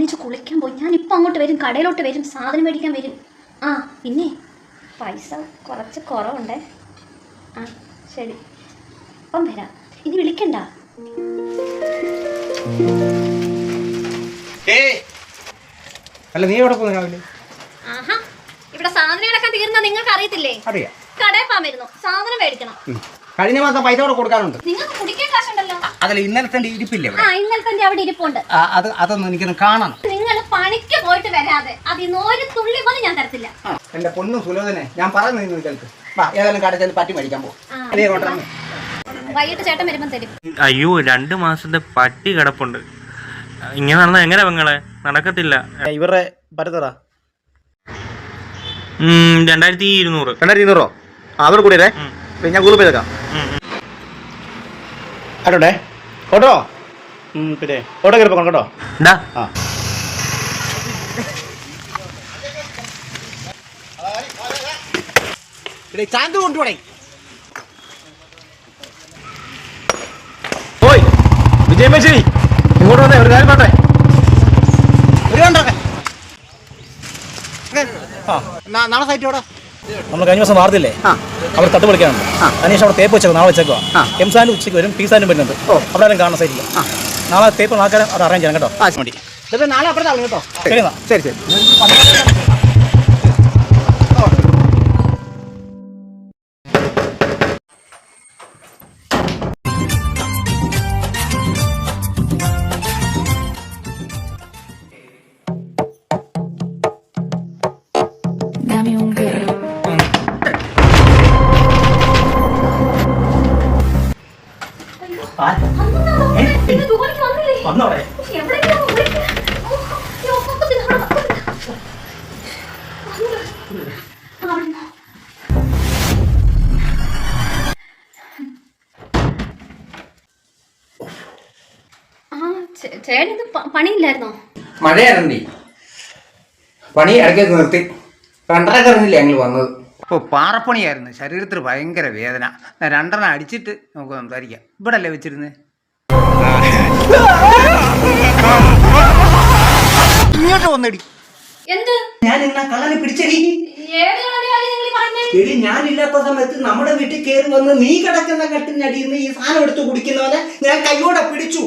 ഒന്നിച്ച് കുളിക്കാൻ പോയി. ഞാനിപ്പോൾ അങ്ങോട്ട് വരും, കടയിലോട്ട് വരും, സാധനം മേടിക്കാൻ വരും. ആ പിന്നെ പൈസ കുറച്ച് കുറവുണ്ടേ. ആ ശരി, അപ്പം വരാം. ഇനി വിളിക്കണ്ട. അല്ല നീ എവിടെ പോകുന്നു രാവിലെ? ആഹാ, ഇവിടെ സാധനങ്ങളൊക്കെ തീർന്നാ നിങ്ങൾക്ക് അറിയത്തില്ലേ? അറിയാം. കടയിൽ പോകാൻ വരുന്നു, സാധനം മേടിക്കണം. കഴിഞ്ഞ മാസം പൈസ കൂടെ കൊടുക്കാനുണ്ട്. നിങ്ങൾക്ക് കുടിക്കാൻ കാശുണ്ടല്ലോ. അതല്ല ഇന്നലത്തെ ഇരിപ്പില്ലേ? ആ ഇന്നലത്തെ അവിടെ ഇരിപ്പുണ്ട്. അതൊന്നും എനിക്കൊന്ന് കാണണം. നിങ്ങൾ പണിക്ക് പോയിട്ട് വരാതെ അതിന് ഒരു തുള്ളി പോലും ഞാൻ തരത്തില്ല. എന്റെ പൊണ്ണും സുലോചനെ ഞാൻ പറയുന്നത് കേൾക്ക്. ഏതായാലും കടയിൽ പറ്റി മേടിക്കാൻ പോകും. വൈകിട്ട് ചേട്ടൻ വരുമ്പോ തരും. അയ്യോ 2 മാസത്തെ പട്ടി കിടപ്പുണ്ട്. ഇങ്ങനെ നടന്നാ എങ്ങനെ പെങ്ങളെ? നടക്കത്തില്ല. ഇവരുടെ പറ്റത്തടാ 2200. 2200 അതോട് കൂടിയേ ഞാൻ ഗൂഗിൾ പേ ചെയ്തേക്കാം. ആട്ടോട്ടെ ഓട്ടോ പിന്നെ ഓട്ടോ കയറി പോകണം കേട്ടോ. ആ ചാന്ത് കൊണ്ടുപോണേ. ഓയ് വിജയ് മേശ്ശേരി ഇങ്ങോട്ട് വന്നേ, ഒരു കാര്യം പറഞ്ഞേ. ഒരു കണ്ടോക്കെ നാളെ സൈറ്റ് ഓടാ. നമ്മൾ കഴിഞ്ഞ ദിവസം വാർത്തയില്ലേ, അവിടെ തട്ട് വിളിക്കാനുണ്ട്. അതിനുശേഷം അവിടെ തേപ്പ് വെച്ചേക്കും, നാളെ വെച്ചേക്കുക. എംസാനും ഉച്ചയ്ക്ക് വരും, പീസാനും വരുന്നുണ്ട്. അവിടെ ആരും കാണാൻ സൈറ്റില്ല. നാളെ തേപ്പ് ആൾക്കാരെ അത് അറേഞ്ച് ചെയ്യണം കേട്ടോ. നാളെ അപ്പുറത്താവും കേട്ടോ. ശരി എന്നാ. ശരി ശരി. ചേട്ടന് പണിയില്ലായിരുന്നോ? മഴയായിരുന്നേ, പണി ഇടയ്ക്ക് നിർത്തി. 2:30 കഴിഞ്ഞില്ലേ ഞങ്ങൾ വന്നത്. ഇപ്പോൾ പാറപ്പണിയായിരുന്നു, ശരീരത്തിൽ ഭയങ്കര വേദന. 2 അടിച്ചിട്ട് നമുക്ക് സംസാരിക്കാം. ഇവിടെ അല്ലേ വെച്ചിരുന്നത്? ഇങ്ങോട്ട് വന്നടി. എന്ത്? ഞാൻ ഇന്ന കള്ളനെ പിടിച്ചടി. എടി ഞാനില്ലാത്ത സമയത്ത് നമ്മുടെ വീട്ടിൽ കയറി വന്ന് നീ കിടക്കുന്ന കട്ടിനടിയിൽ ഈ സാധനം എടുത്ത് കുടിക്കുന്നവനെ ഞാൻ കൈയോടെ പിടിച്ചു.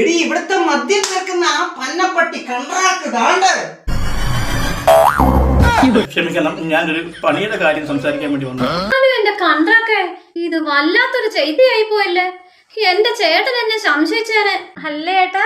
എടി ഇവിടുത്തെ മദ്യം വെക്കുന്ന ആ പന്നപ്പട്ടി കണ്ട്രാക്ക് താണ്ട്. ക്ഷമിക്കണം, ഞാനൊരു പണിയുടെ കാര്യം സംസാരിക്കാൻ വേണ്ടി വന്നു. എന്റെ കണ്ട്രാക്കെ ഇത് വല്ലാത്തൊരു ചെയ്തിയായി പോയല്ലേ. എന്റെ ചേട്ടൻ എന്നെ സംശയിച്ചേനെ അല്ലേ ഏട്ടാ?